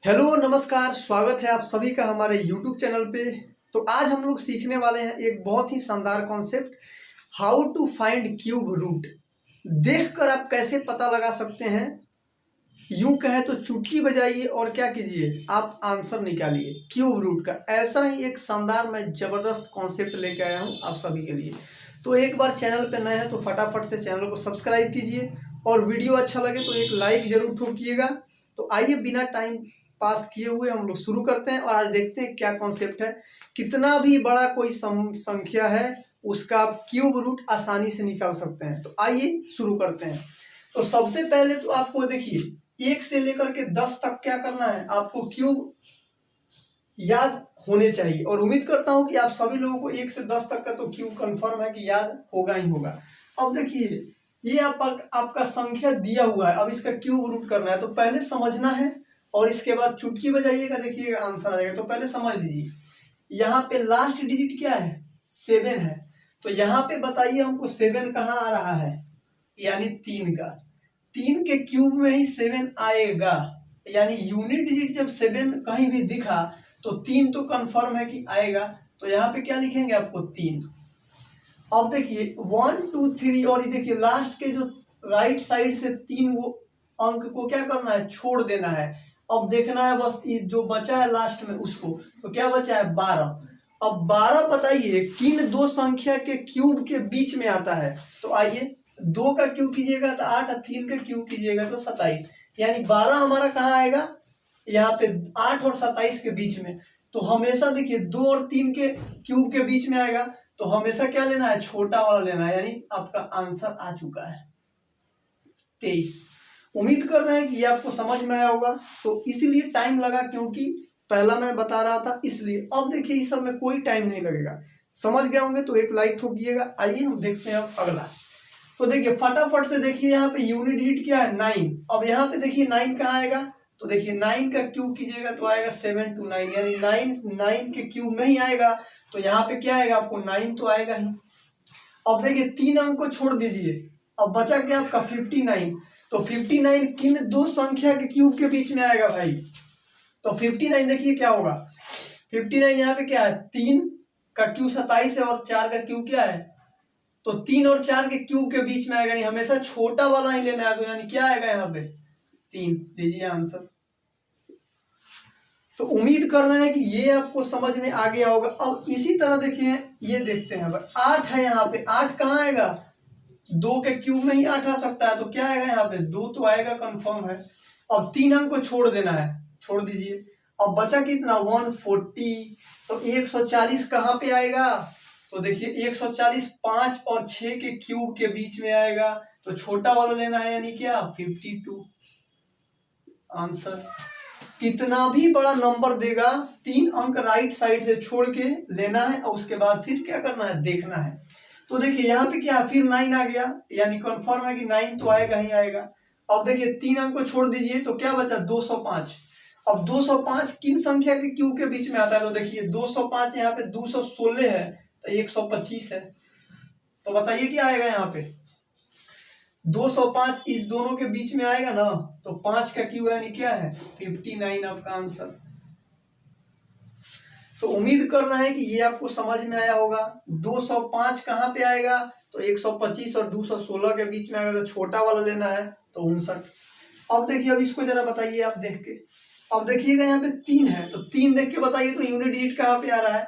Hello नमस्कार, स्वागत है आप सभी का हमारे YouTube चैनल पे। तो आज हम लोग सीखने वाले हैं एक बहुत ही शानदार concept, how to find cube root. देखकर आप कैसे पता लगा सकते हैं, यूं कहे तो चुटकी बजाइए और क्या कीजिए, आप आंसर निकालिए क्यूब रूट का। ऐसा ही एक शानदार मैं ज़बरदस्त कॉन्सेप्ट लेके आया हूँ आप सभी के लिए। तो एक बार चैनल पे नए हैं तो फटाफट से चैनल को सब्सक्राइब कीजिए और वीडियो अच्छा लगे तो एक लाइक जरूर ठोकिएगा। तो आइए बिना टाइम पास किए हुए हम लोग शुरू करते हैं और आज देखते हैं क्या कॉन्सेप्ट है। कितना भी बड़ा कोई संख्या है उसका आप क्यूब रूट आसानी से निकाल सकते हैं। तो आइए शुरू करते हैं। तो सबसे पहले तो आपको देखिए 1 से लेकर के 10 तक क्या करना है, आपको क्यूब याद होने चाहिए और उम्मीद करता हूं कि आप सभी लोगों को 1 से 10 तक का तो क्यूब कंफर्म है कि याद होगा ही होगा। अब देखिए ये आपका संख्या दिया हुआ है, अब इसका क्यूब रूट करना है तो पहले समझना है और इसके बाद चुटकी बजाइएगा, देखिएगा आंसर आ जाएगा। तो पहले समझ लीजिए, यहाँ पे लास्ट डिजिट क्या है, 7 है। तो यहाँ पे बताइए हमको 7 कहाँ आ रहा है, यानी 3 का, 3 के क्यूब में ही 7 आएगा। यानी यूनिट डिजिट जब 7 कहीं भी दिखा तो 3 तो कंफर्म है कि आएगा। तो यहाँ पे क्या लिखेंगे आपको 3। अब देखिए 1 2 3 और ये देखिए लास्ट के जो राइट साइड से 3 वो अंक को क्या करना है, छोड़ देना है। अब देखना है बस ये जो बचा है लास्ट में उसको, तो क्या बचा है 12। अब 12 बताइए किन दो संख्या के क्यूब के बीच में आता है। तो आइए 2 का क्यूब कीजिएगा तो 8 और 3 का क्यूब कीजिएगा तो 27। यानी 12 हमारा कहाँ आएगा, यहाँ पे 8 और 27 के बीच में। तो हमेशा देखिए 2 और 3 के क्यूब के बीच में आएगा तो हमेशा क्या लेना है, छोटा वाला लेना है। यानी आपका आंसर आ चुका है 23। उम्मीद कर रहे हैं कि ये आपको समझ में आया होगा। तो इसीलिए टाइम लगा क्योंकि पहला मैं बता रहा था इसलिए। अब देखिए इस सब में कोई टाइम नहीं लगेगा, समझ गए होंगे तो एक लाइक ठोकिएगा। आइए हम देखते हैं अब अगला। तो देखिए फटाफट से देखिए यहाँ पे यूनिट डिजिट क्या है 9। अब यहाँ पे देखिए 9 कहाँ आएगा, तो देखिए 9 का क्यूब कीजिएगा तो आएगा 7 2 9, यानी 9 के क्यूब में ही आएगा। तो यहाँ पे क्या आएगा आपको 9 तो आएगा ही। अब देखिए 3 अंक को छोड़ दीजिए, अब बचा क्या आपका 59। तो 59 किन दो संख्या के क्यूब के बीच में आएगा भाई, तो 59 देखिए क्या होगा, 59 यहाँ पे क्या है, 3 का क्यूब 27 है और 4 का क्यूब क्या है, तो 3 और 4 के क्यूब के बीच में आएगा। नहीं हमेशा छोटा वाला ही लेना है। तो यानी क्या आएगा यहाँ पे 3, लीजिए आंसर। तो उम्मीद कर रहे हैं कि ये आपको समझ में आ गया होगा। अब इसी तरह देखिए ये देखते हैं, 8 है यहाँ पे, 8 कहाँ आएगा, 2 के क्यूब में ही 8 आ सकता है। तो क्या आएगा यहाँ पे 2 तो आएगा कंफर्म है। अब 3 अंक को छोड़ देना है, छोड़ दीजिए। अब बचा कितना 140। तो 140 कहाँ पे आएगा, तो देखिए 140 5 और 6 के क्यूब के बीच में आएगा। तो छोटा वाला लेना है, यानी क्या 52 आंसर। कितना भी बड़ा नंबर देगा 3 अंक राइट साइड से छोड़ के लेना है और उसके बाद फिर क्या करना है, देखना है। तो देखिए यहाँ पे क्या फिर 9 आ गया, यानी कंफर्म है कि 9 तो आएगा ही आएगा। अब देखिए 3 अंक को छोड़ दीजिए तो क्या बचा 205। अब 205 किन संख्या के क्यूब के बीच में आता है, तो देखिए 205 यहाँ पे 216 है तो 125 है। तो बताइए क्या आएगा यहाँ पे 205 इस दोनों के बीच में आएगा ना, तो 5 का क्यूब यानी क्या है 59 आपका आंसर। तो उम्मीद कर रहे हैं कि ये आपको समझ में आया होगा। 205 कहाँ पे आएगा, तो 125 और 216 के बीच में आएगा। तो छोटा वाला लेना है तो 59। अब देखिए अब इसको जरा बताइए आप देख के। अब देखिएगा यहाँ पे 3 है तो 3 देख के बताइए तो यूनिट डिजिट कहाँ पे आ रहा है,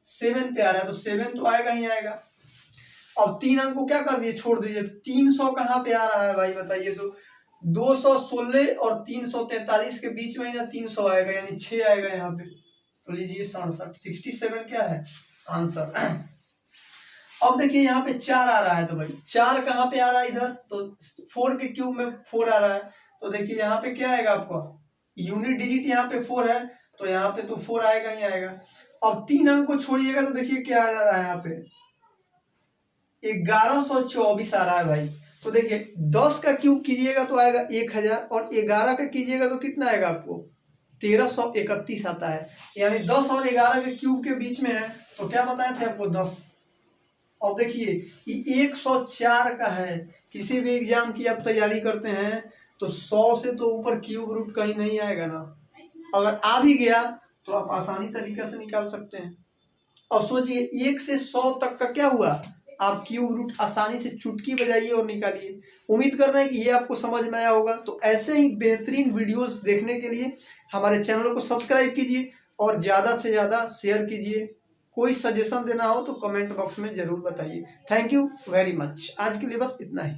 7 पे आ रहा है। तो 7 तो आएगा ही आएगा। अब 3 अंक को क्या कर दिए, छोड़ दीजिए। 300 कहाँ पे आ रहा है भाई बताइए, तो 216 और 343 के बीच में ही ना 300 आएगा, यानी 6 आएगा यहाँ पे। तो लीजिए 67, 67 क्या है आंसर। अब देखिए यहाँ पे 4 आ रहा है, तो भाई 4 कहाँ पे आ रहा है इधर, तो 4 के क्यूब में 4 आ रहा है। तो देखिए यहाँ पे क्या आएगा आपको, यूनिट डिजिट यहाँ पे 4 है तो यहाँ पे तो 4 आएगा ही आएगा। अब 3 अंक को छोड़िएगा तो देखिए क्या आ रहा है यहाँ पे 1124 आ रहा है भाई। तो देखिए 10 का क्यूब कीजिएगा तो आएगा 1000 और 11 का कीजिएगा तो कितना आएगा आपको 1331 आता है। यानी 10 और 11 के क्यूब के बीच में है। तो क्या बताए थे आपको 10। अब देखिए ये 104 का है। किसी भी एग्जाम की आप तैयारी करते हैं तो 100 से तो ऊपर क्यूब रूट कहीं नहीं आएगा ना। अगर आ भी गया तो आप आसानी तरीके से निकाल सकते हैं। और सोचिए 1 से 100 तक का क्या हुआ, आप क्यूब रूट आसानी से चुटकी बजाइए और निकालिए। उम्मीद कर रहे हैं कि ये आपको समझ में आया होगा। तो ऐसे ही बेहतरीन वीडियोस देखने के लिए हमारे चैनल को सब्सक्राइब कीजिए और ज़्यादा से ज़्यादा शेयर कीजिए। कोई सजेशन देना हो तो कमेंट बॉक्स में ज़रूर बताइए। Thank you very much. आज के लिए बस इतना ही।